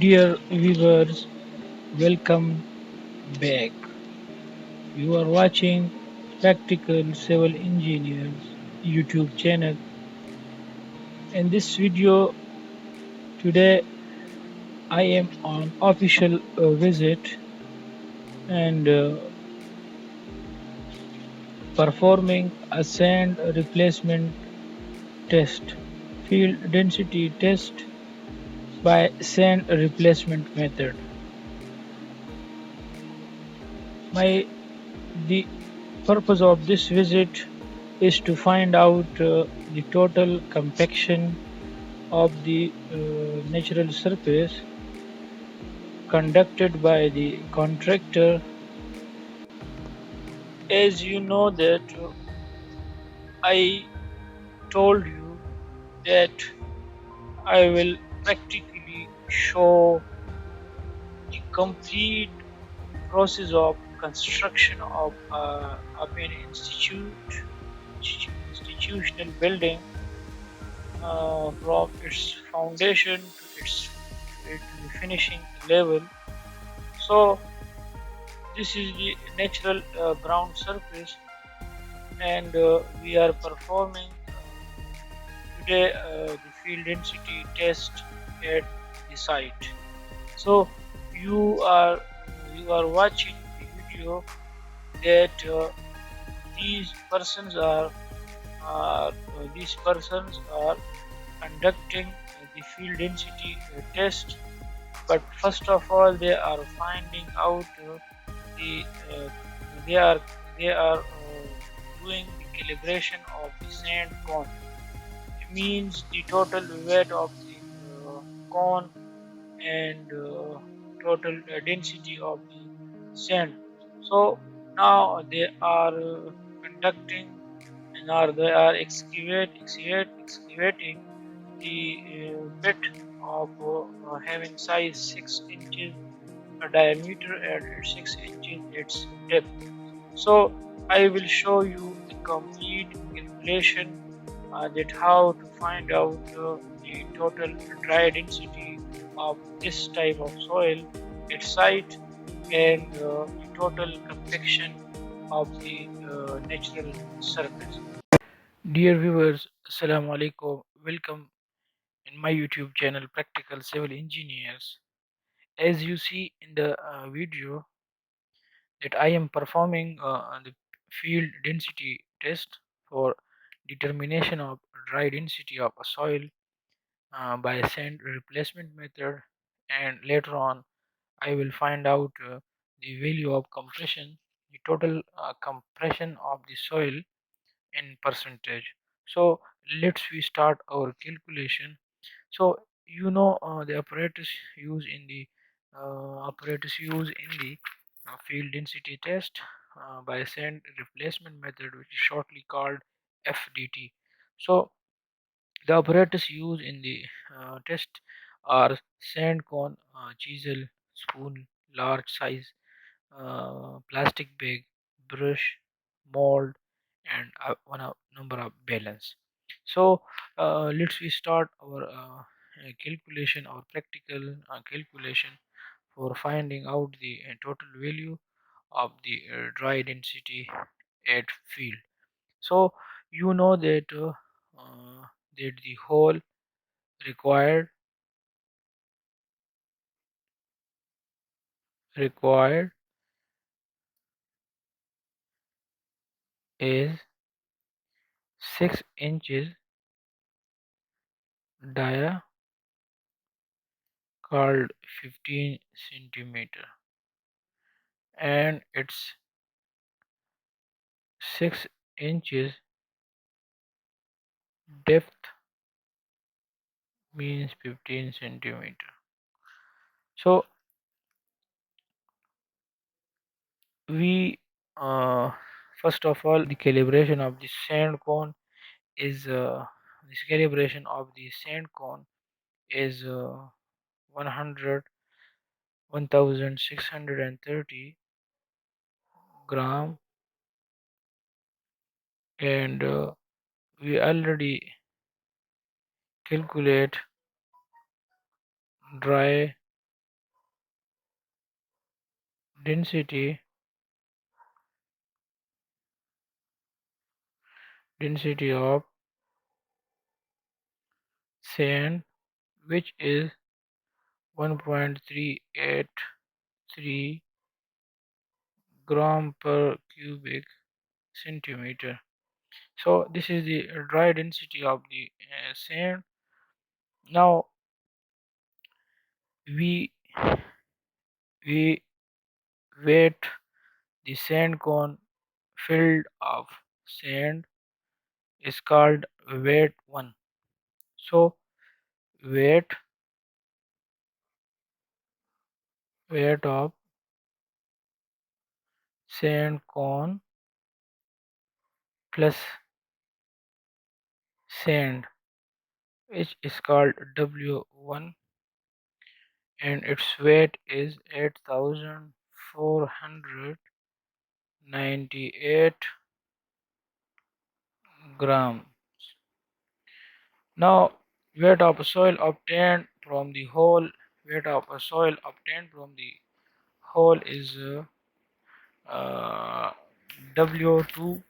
Dear viewers, welcome back. You are watching Practical Civil Engineers YouTube channel. In this video today I am on official visit and performing a sand replacement test, field density test by sand replacement method. My the purpose of this visit is to find out the total compaction of the natural surface conducted by the contractor. As you know that I told you that I will practically show the complete process of construction of an institutional building from its foundation to the finishing level. So this is the natural ground surface, and we are performing today the field density test at the site. So you are you are watching the video that these persons are conducting the field density test, but first of all they are finding out the they are they are doing the calibration of the sand cone. It means the total weight of the cone and total density of the sand. So now they are conducting and they are excavating the pit of having size 6 inches diameter and 6 inches its depth. So I will show you the complete calculation that how to find out the total dry density of this type of soil at site and the total compaction of the natural surface. Dear viewers, Assalamu alaikum. Welcome in my YouTube channel Practical Civil Engineers. As you see in the video that I am performing the field density test for determination of dry density of a soil by sand replacement method, and later on I will find out the value of compression, the total compression of the soil in percentage. So let's we start our calculation. So the apparatus used in the field density test by sand replacement method, which is shortly called FDT. So the apparatus used in the test are sand cone, chisel, spoon, large size, plastic bag, brush, mold, and number of balance. So let's we start our calculation or practical calculation for finding out the total value of the dry density at field. So you know that the hole required required is 6 inches dia, called 15 centimeter, and it's 6 inches depth, means 15 centimeter. So we first of all the calibration of the sand cone is this calibration of the sand cone is 100 1630 gram, and we already calculate dry density of sand, which is 1.383 gram per cubic centimeter. So this is the dry density of the sand. Now we we weight the sand cone filled of sand is called weight 1. So weight of sand cone plus sand, which is called W1, and its weight is 8,498 gram. Now weight of soil obtained from the hole is uh, W2.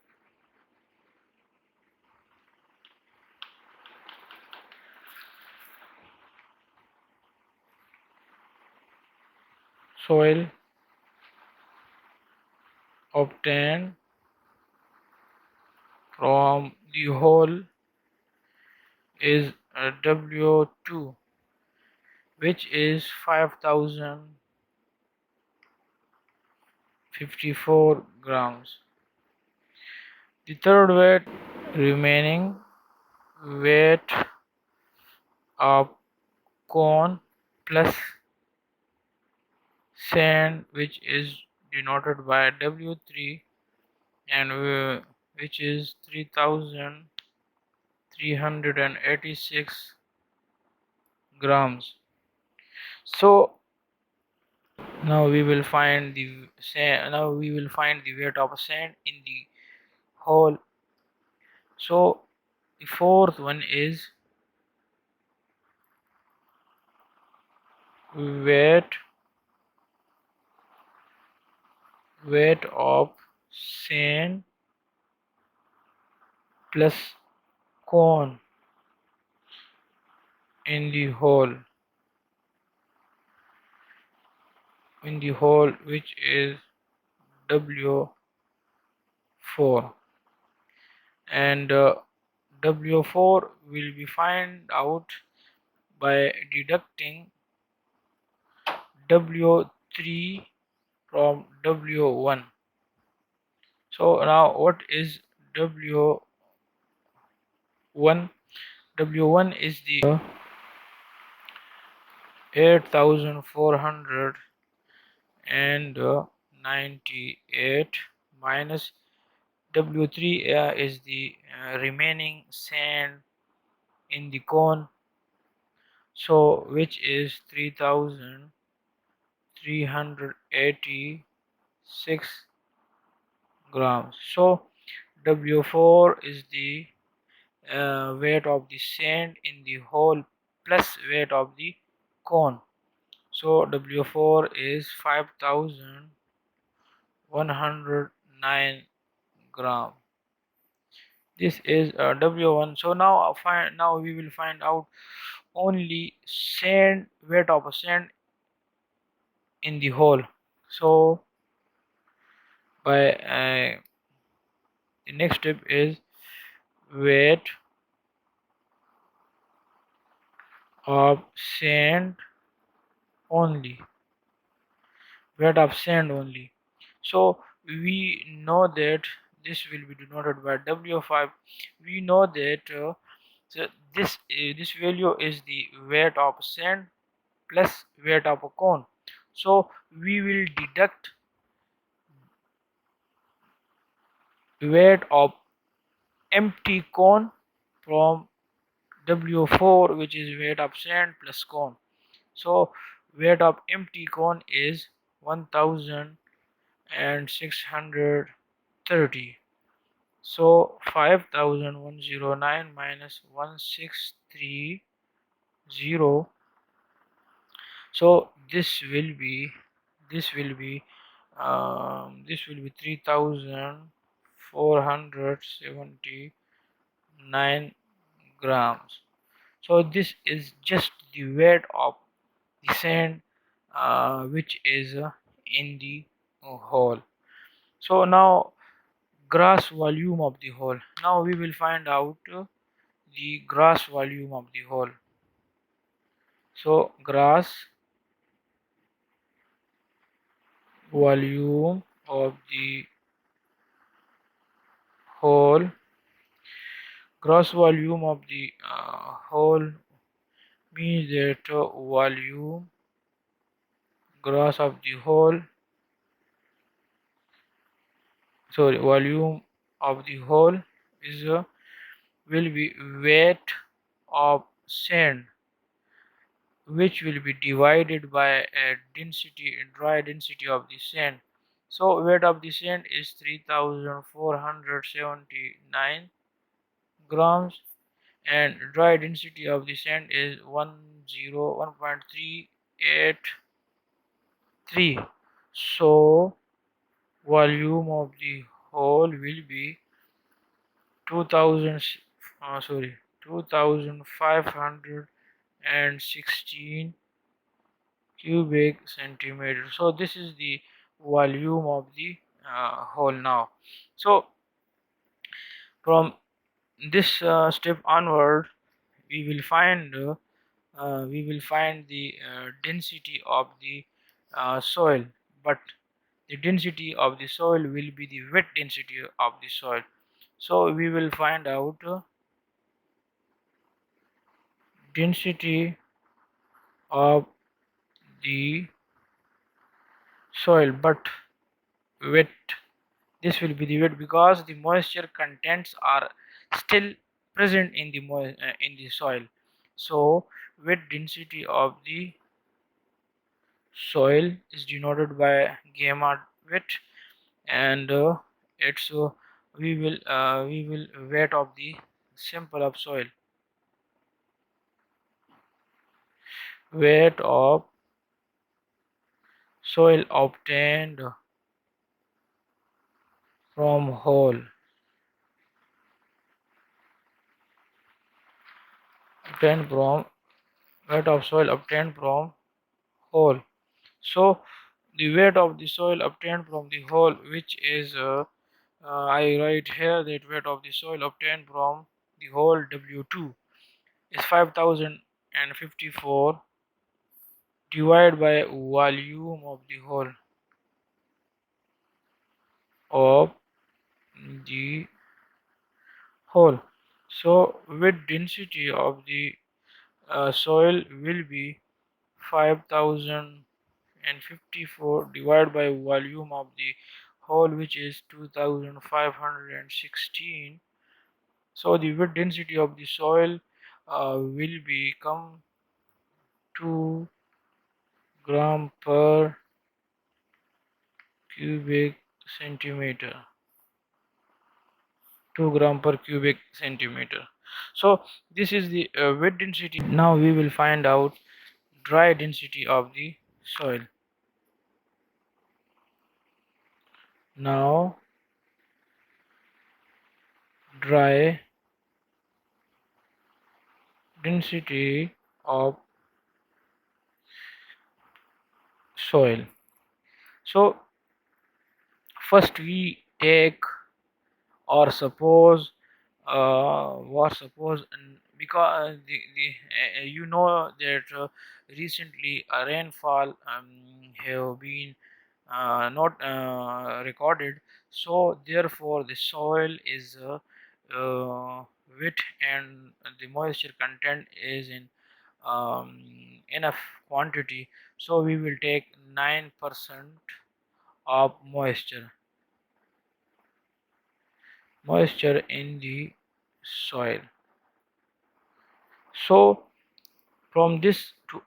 Soil obtained from the hole is W2, which is 5,054 grams. The third weight, remaining weight of cone plus sand, which is denoted by W3, and which is 3,386 grams. So now we will find the sand. Now we will find the weight of sand in the hole. So the fourth one is weight of sand plus cone in the hole which is W4, and W4 will be find out by deducting W3 from W1. So now what is W1? W1 is the 8,498 minus W3 is the remaining sand in the cone, so which is 3,386 grams. So W4 is the weight of the sand in the hole plus weight of the cone. So W4 is 5,109 gram. This is W1. So now we will find out only sand, weight of sand in the hole. So by the next step is weight of sand only. So we know that this will be denoted by W5. We know that so this value is the weight of sand plus weight of a cone. So we will deduct weight of empty cone from W4, which is weight of sand plus cone. So weight of empty cone is 1,630. So 5,109 minus 1,630. So this will be This will be 3479 grams. So this is just the weight of the sand which is in the hole. So now gross volume of the hole. Now we will find out the gross volume of the hole. So gross volume of the hole. Gross volume of the hole means that volume gross of the hole, sorry, volume of the hole is will be weight of sand, which will be divided by a density, dry density of the sand. So weight of the sand is 3479 grams, and dry density of the sand is 1.383. So volume of the hole will be 2000 sorry 2516 cubic centimeter. So this is the volume of the hole now. So from this step onward, we will find the density of the soil, but the density of the soil will be the wet density of the soil. So we will find out density of the soil, but wet. This will be the wet because the moisture contents are still present in the in the soil. So wet density of the soil is denoted by gamma wet, and it's we will weight of the sample of soil, weight of soil obtained from hole, obtained from weight of soil obtained from hole. So the weight of the soil obtained from the hole, which is I write here that weight of the soil obtained from the hole W2 is 5054 divided by volume of the hole of the hole. So weight density of the soil will be 5054 divided by volume of the hole, which is 2516. So the weight density of the soil will become 2 gram per cubic centimeter. 2 gram per cubic centimeter. So this is the wet density. Now we will find out dry density of the soil. Now dry density of soil. So first we take, or suppose because you know that recently a rainfall have been not recorded, so therefore the soil is wet and the moisture content is in um, enough quantity. So we will take 9% of moisture in the soil. So from this to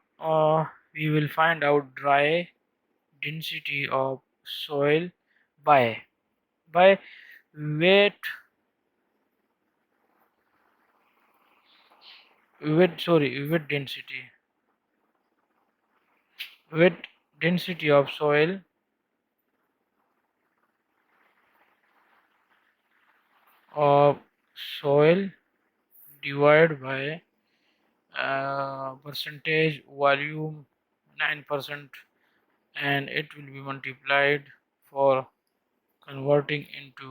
we will find out dry density of soil by weight weight density, weight density of soil of soil divided by percentage volume 9%, and it will be multiplied for converting into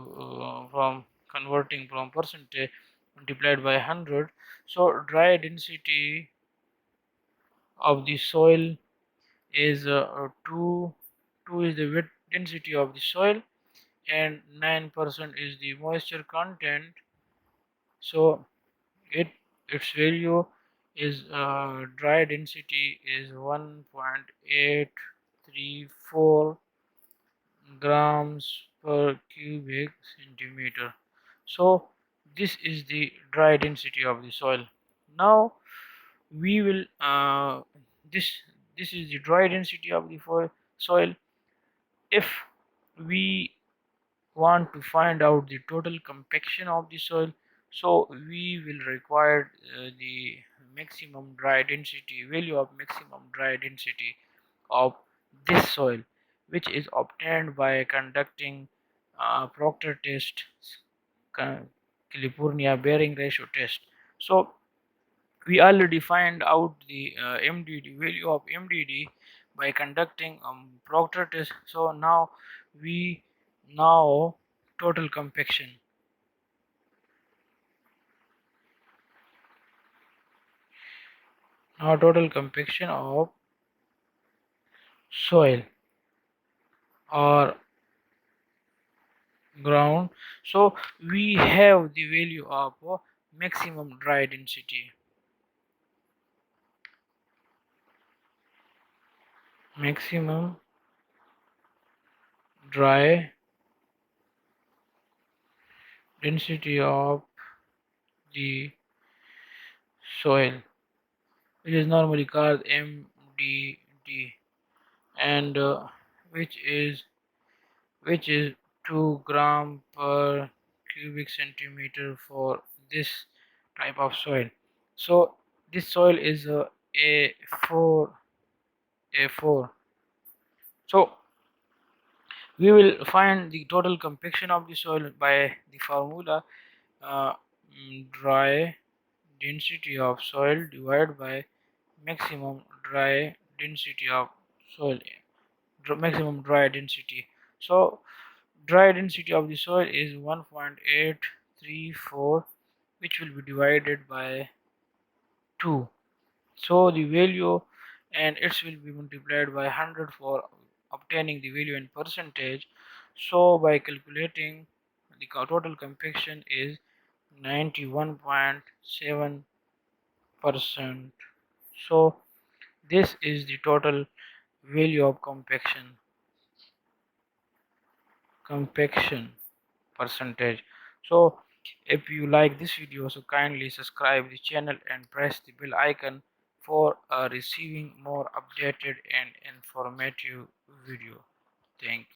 converting from percentage multiplied by 100. So dry density of the soil is 2 is the wet density of the soil, and 9% is the moisture content. So it its value is dry density is 1.834 grams per cubic centimeter. So this is the dry density of the soil. Now we will this this is the dry density of the soil. If we want to find out the total compaction of the soil, so we will require the maximum dry density value of maximum dry density of this soil, which is obtained by conducting Proctor test, California bearing ratio test. So we already find out the MDD value of MDD by conducting Proctor test. So we now total compaction. Now total compaction of soil or ground. So we have the value of maximum dry density. Maximum dry density of the soil, which is normally called MDD, and which is 2 gram per cubic centimeter for this type of soil. So this soil is A4 A4. So we will find the total compaction of the soil by the formula uh, dry density of soil divided by maximum dry density of soil, maximum dry density. So dry density of the soil is 1.834, which will be divided by 2. So the value, and it will be multiplied by 100 for obtaining the value in percentage. So by calculating, the total compaction is 91.7%. So this is the total value of compaction percentage. So if you like this video, so kindly subscribe the channel and press the bell icon for receiving more updated and informative video. Thank you.